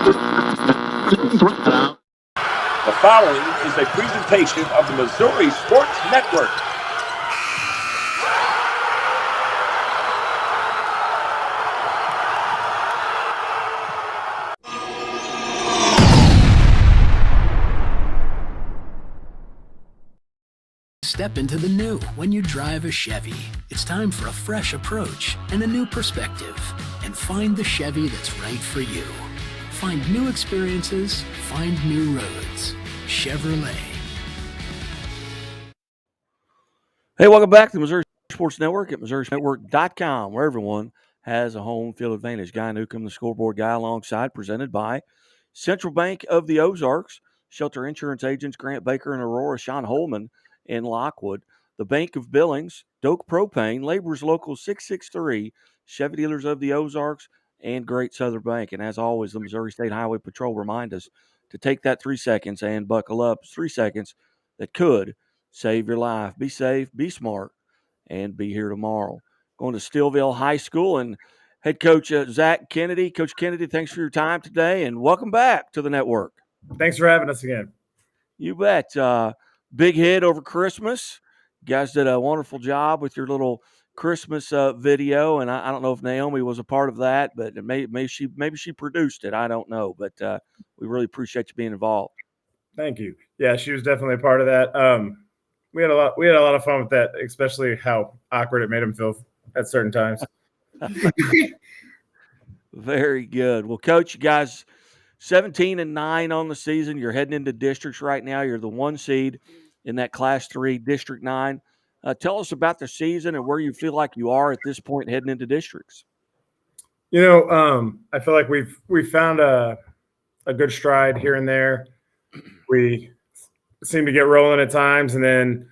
The following is a presentation of the Missouri Sports Network. Step into the new when you drive a Chevy. It's time for a fresh approach and a new perspective, and find the Chevy that's right for you. Find new experiences, find new roads. Chevrolet. Hey, welcome back to the Missouri Sports Network at MissouriSportsNetwork.com, where everyone has a home field advantage. Guy Newcomb, the scoreboard guy, alongside, presented by Central Bank of the Ozarks, Shelter Insurance Agents, Grant Baker and Aurora, Sean Holman in Lockwood, the Bank of Billings, Doak Propane, Laborers Local 663, Chevy Dealers of the Ozarks, and Great Southern Bank. And as always, the Missouri State Highway Patrol remind us to take that 3 seconds and buckle up. It's 3 seconds that could save your life. Be safe, be smart, and be here tomorrow. Going to Steelville High School, and head coach Zach Kennedy. Coach Kennedy, thanks for your time today, and welcome back to the network. Thanks for having us again. You bet. Big hit over Christmas. You guys did a wonderful job with your little Christmas video, and I don't know if Naomi was a part of that, but maybe she produced it. I don't know, but we really appreciate you being involved. Thank you. Yeah, she was definitely a part of that. We had a lot of fun with that, especially how awkward it made him feel at certain times. Very good. Well, Coach, you guys 17-9 on the season. You're heading into districts right now. You're the 1 seed in that Class 3 District 9. Tell us about the season and where you feel like you are at this point heading into districts. You know, I feel like we've found a good stride here and there. We seem to get rolling at times, and then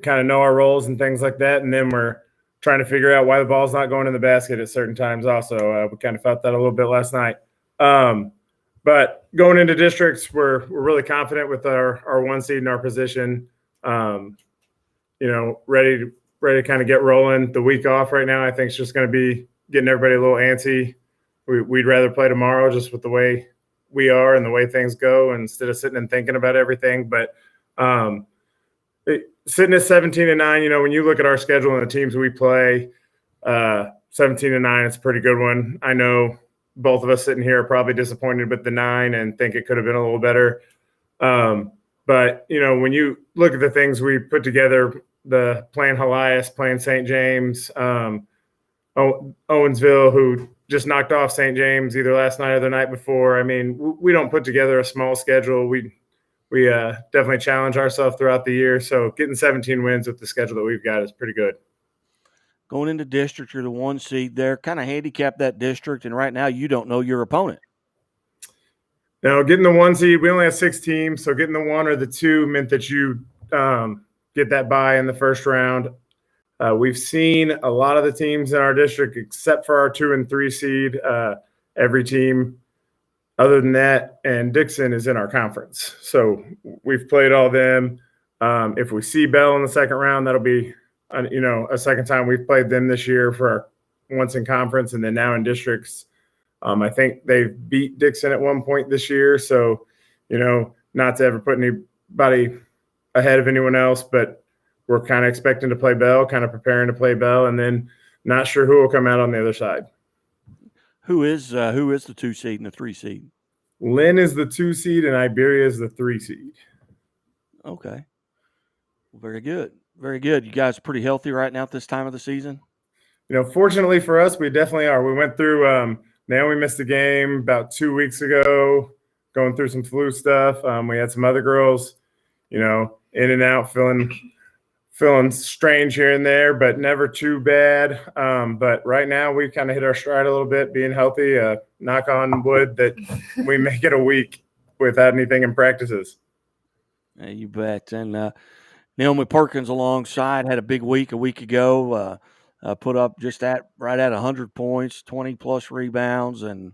kind of know our roles and things like that. And then we're trying to figure out why the ball's not going in the basket at certain times also. We kind of felt that a little bit last night. But going into districts, we're really confident with our 1 seed in our position. You know, ready to kind of get rolling. The week off right now, I think, is just going to be getting everybody a little antsy. We'd rather play tomorrow just with the way we are and the way things go instead of sitting and thinking about everything. But sitting at 17-9, you know, when you look at our schedule and the teams we play, 17-9, it's a pretty good one. I know both of us sitting here are probably disappointed with the 9 and think it could have been a little better. But, you know, when you look at the things we put together, the playing Helias, playing St. James, Owensville, who just knocked off St. James either last night or the night before. I mean, we don't put together a small schedule. We definitely challenge ourselves throughout the year. So getting 17 wins with the schedule that we've got is pretty good. Going into district, you're the 1 seed there. Kind of handicap that district, and right now you don't know your opponent. Now, getting the 1 seed, we only have 6 teams, so getting the 1 or the 2 meant that you get that bye in the first round. We've seen a lot of the teams in our district, except for our 2 and 3 seed. Every team other than that, and Dixon is in our conference. So we've played all them. If we see Bell in the second round, that'll be, a second time we've played them this year for our once in conference and then now in districts. I think they've beat Dixon at one point this year. So, not to ever put anybody ahead of anyone else, but we're kind of expecting to play Bell, kind of preparing to play Bell, and then not sure who will come out on the other side. Who is the 2 seed and the 3 seed? Lynn is the 2 seed and Iberia is the 3 seed. Okay. Well, very good. Very good. You guys are pretty healthy right now at this time of the season? Fortunately for us, we definitely are. We went through Naomi missed a game about 2 weeks ago, going through some flu stuff. We had some other girls, in and out, feeling strange here and there, but never too bad. But right now we kind of hit our stride a little bit, being healthy. Knock on wood that we make it a week without anything in practices. Yeah, you bet. And Naomi Perkins alongside had a big week a week ago. Put up right at 100 points, 20-plus rebounds, and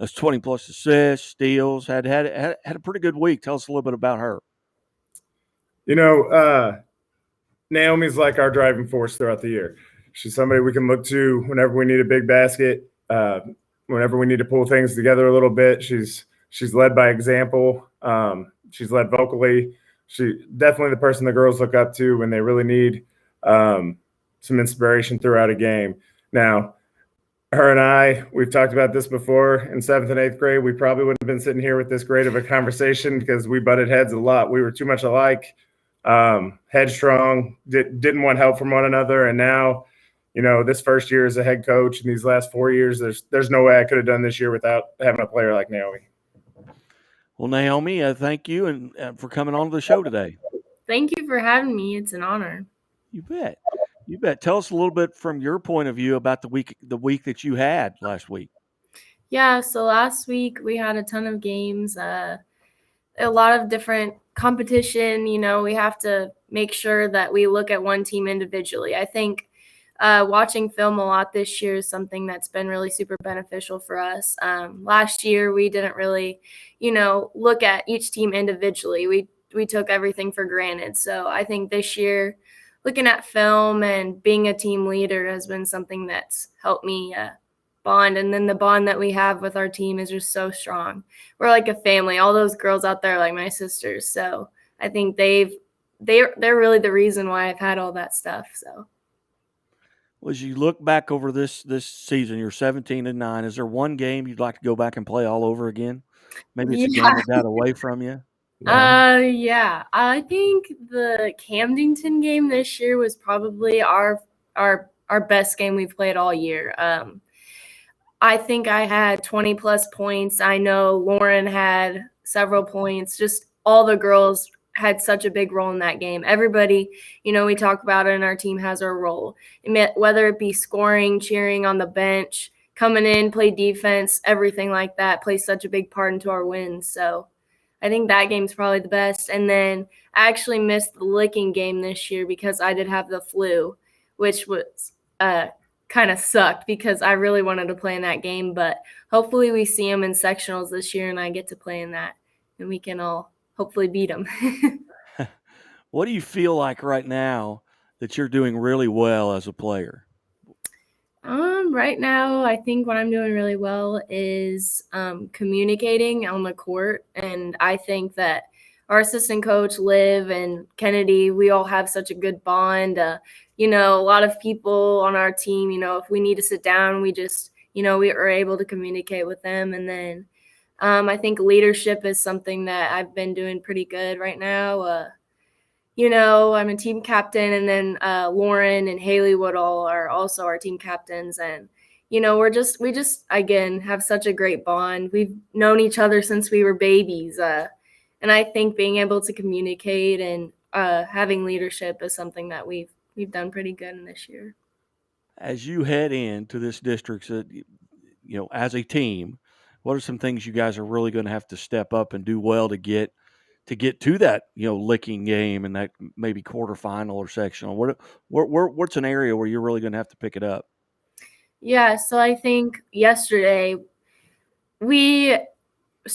20-plus assists, steals. Had a pretty good week. Tell us a little bit about her. Naomi's like our driving force throughout the year. She's somebody we can look to whenever we need a big basket, whenever we need to pull things together a little bit. She's She's led by example. She's led vocally. She definitely the person the girls look up to when they really need some inspiration throughout a game. Now, her and I, we've talked about this before in 7th and 8th grade. We probably wouldn't have been sitting here with this great of a conversation because we butted heads a lot. We were too much alike, headstrong, didn't want help from one another. And now, this first year as a head coach and these last 4 years, there's no way I could have done this year without having a player like Naomi. Well, Naomi, thank you and for coming on to the show today. Thank you for having me. It's an honor. You bet. You bet. Tell us a little bit from your point of view about the week that you had last week. Yeah, so last week we had a ton of games, a lot of different competition. We have to make sure that we look at one team individually. I think watching film a lot this year is something that's been really super beneficial for us. Last year we didn't really, look at each team individually. We took everything for granted. So I think this year, looking at film and being a team leader has been something that's helped me bond. And then the bond that we have with our team is just so strong. We're like a family. All those girls out there are like my sisters. So I think they're really the reason why I've had all that stuff. So. Well, as you look back over this season, you're 17-9. Is there one game you'd like to go back and play all over again? Maybe it's a game that got away from you. Yeah. I think the Camdenton game this year was probably our best game we've played all year. I think I had 20 plus points. I know Lauren had several points. Just all the girls had such a big role in that game. Everybody, we talk about it and our team has our role. Whether it be scoring, cheering on the bench, coming in, play defense, everything like that plays such a big part into our wins. So I think that game's probably the best. And then I actually missed the licking game this year because I did have the flu, which was kind of sucked because I really wanted to play in that game. But hopefully we see them in sectionals this year and I get to play in that and we can all hopefully beat them. What do you feel like right now that you're doing really well as a player? Right now, I think what I'm doing really well is communicating on the court. And I think that our assistant coach, Liv, and Kennedy, we all have such a good bond. A lot of people on our team, if we need to sit down, we just, we are able to communicate with them. And then I think leadership is something that I've been doing pretty good right now. I'm a team captain, and then Lauren and Haley Woodall are also our team captains. And, we just, again, have such a great bond. We've known each other since we were babies. And I think being able to communicate and having leadership is something that we've done pretty good in this year. As you head into this district, as a team, what are some things you guys are really going to have to step up and do well to get to that, licking game and that maybe quarterfinal or sectional? What's an area where you're really going to have to pick it up? Yeah, so I think yesterday we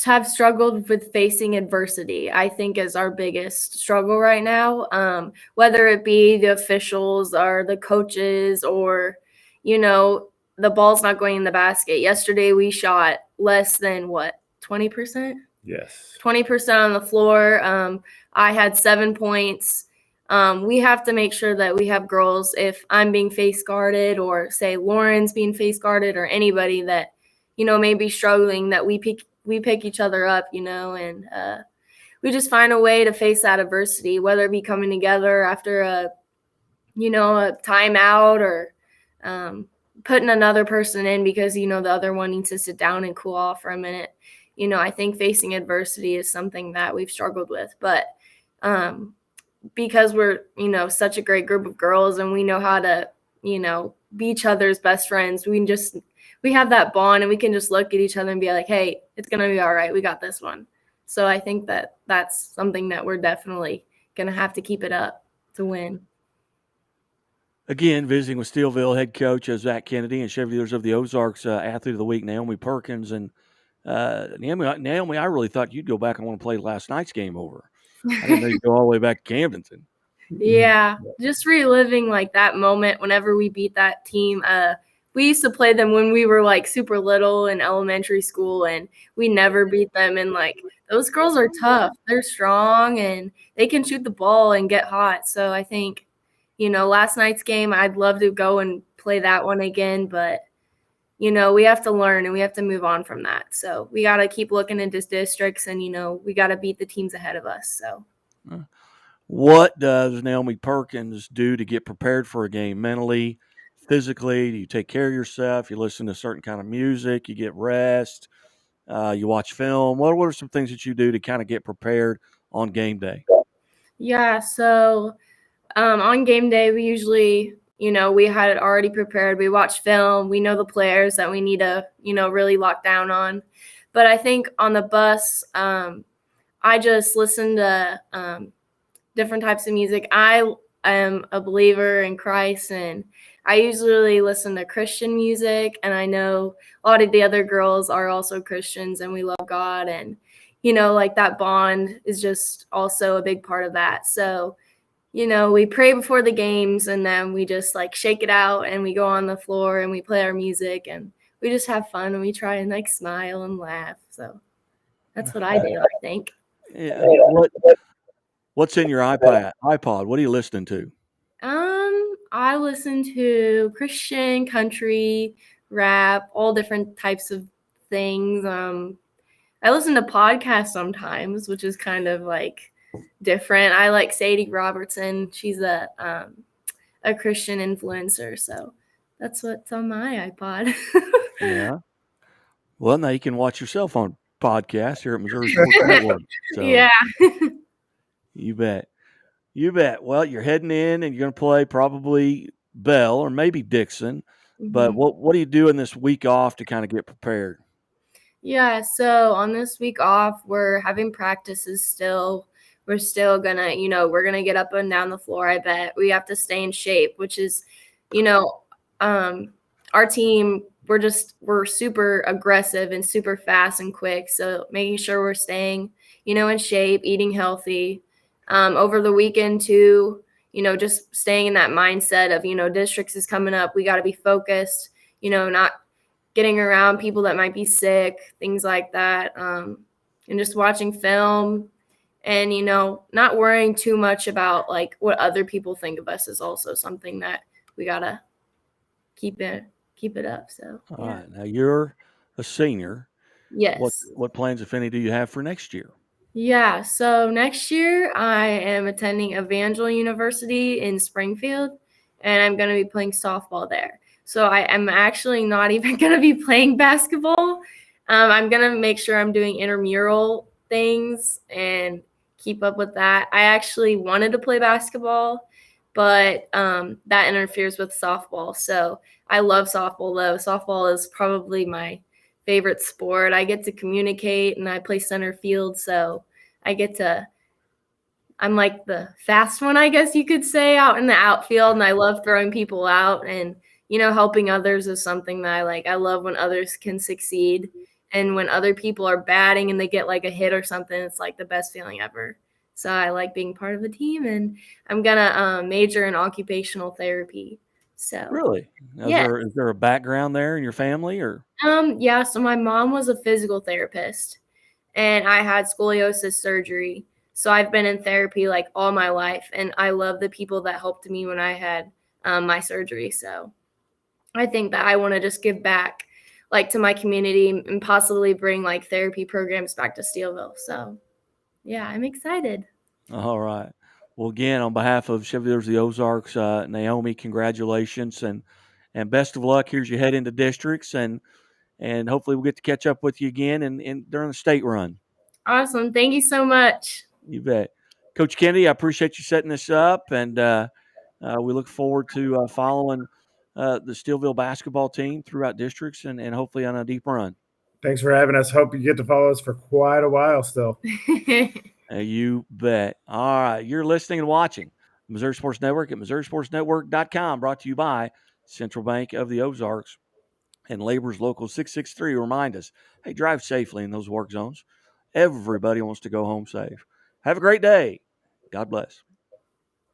have struggled with facing adversity, I think is our biggest struggle right now, whether it be the officials or the coaches or, the ball's not going in the basket. Yesterday we shot less than 20%? Yes. 20% on the floor. I had 7 points. We have to make sure that we have girls, if I'm being face guarded or say Lauren's being face guarded or anybody that, may be struggling, that we pick each other up, and we just find a way to face that adversity, whether it be coming together after a timeout or putting another person in because, the other one needs to sit down and cool off for a minute. I think facing adversity is something that we've struggled with, but because we're, such a great group of girls and we know how to, be each other's best friends, we have that bond and we can just look at each other and be like, hey, it's going to be all right. We got this one. So I think that that's something that we're definitely going to have to keep it up to win. Again, visiting with Steelville head coach Zach Kennedy and Chevy Leaders of the Ozarks Athlete of the Week, Naomi Perkins. And Naomi, I really thought you'd go back and want to play last night's game over. I didn't know you'd go all the way back to Camdenton. Yeah, just reliving like that moment whenever we beat that team. we used to play them when we were like super little in elementary school, and we never beat them. And like those girls are tough. They're strong and they can shoot the ball and get hot. So I think, last night's game, I'd love to go and play that one again, but we have to learn and we have to move on from that. So we got to keep looking into districts and, we got to beat the teams ahead of us. So what does Naomi Perkins do to get prepared for a game mentally, physically? Do you take care of yourself? You listen to certain kind of music, you get rest, you watch film. What are some things that you do to kind of get prepared on game day? Yeah. So on game day, we usually, we had it already prepared. We watch film. We know the players that we need to, really lock down on. But I think on the bus, I just listen to different types of music. I am a believer in Christ, and I usually listen to Christian music. And I know a lot of the other girls are also Christians, and we love God. And, like that bond is just also a big part of that. So, we pray before the games, and then we just like shake it out and we go on the floor and we play our music and we just have fun and we try and like smile and laugh. So that's what I do, I think. Yeah. What's in your iPod? What are you listening to? I listen to Christian, country, rap, all different types of things. I listen to podcasts sometimes, which is kind of like different. I like Sadie Robertson. She's a Christian influencer, so that's what's on my iPod. Yeah. Well, now you can watch yourself on podcasts here at Missouri Sports Network. So, yeah. You bet. You bet. Well, you're heading in and you're going to play probably Bell or maybe Dixon. But what are you doing this week off to kind of get prepared? Yeah, so on this week off, we're having practices still. We're still going to, we're going to get up and down the floor, I bet. We have to stay in shape, which is, our team, we're super aggressive and super fast and quick. So making sure we're staying, in shape, eating healthy. Over the weekend too, just staying in that mindset of, districts is coming up. We got to be focused, not getting around people that might be sick, things like that. And just watching film and, not worrying too much about like what other people think of us is also something that we got to keep it up. So, All right. Now you're a senior. Yes. What plans, if any, do you have for next year? Yeah, so next year I am attending Evangel University in Springfield, and I'm going to be playing softball there. So I am actually not even going to be playing basketball. I'm going to make sure I'm doing intramural things and keep up with that. I actually wanted to play basketball, but that interferes with softball. So I love softball, though. Softball is probably my favorite sport. I get to communicate and I play center field, so I'm like the fast one, I guess you could say, out in the outfield, and I love throwing people out, and helping others is something that I like. I love when others can succeed, and when other people are batting and they get like a hit or something, it's like the best feeling ever. So I like being part of a team, and I'm gonna major in occupational therapy. So Really? Now, yeah. Is there a background there in your family, or? Yeah, so my mom was a physical therapist, and I had scoliosis surgery. So I've been in therapy like all my life, and I love the people that helped me when I had my surgery. So I think that I want to just give back like to my community and possibly bring like therapy programs back to Steelville. So yeah, I'm excited. All right. Well, again, on behalf of Chevy, the Ozarks, Naomi, congratulations and best of luck. Here's your head into districts, and hopefully we'll get to catch up with you again and during the state run. Awesome. Thank you so much. You bet. Coach Kennedy, I appreciate you setting this up, and we look forward to following the Steelville basketball team throughout districts and hopefully on a deep run. Thanks for having us. Hope you get to follow us for quite a while still. You bet. All right. You're listening and watching Missouri Sports Network at MissouriSportsNetwork.com, brought to you by Central Bank of the Ozarks and Labor's Local 663. Remind us, hey, drive safely in those work zones. Everybody wants to go home safe. Have a great day. God bless.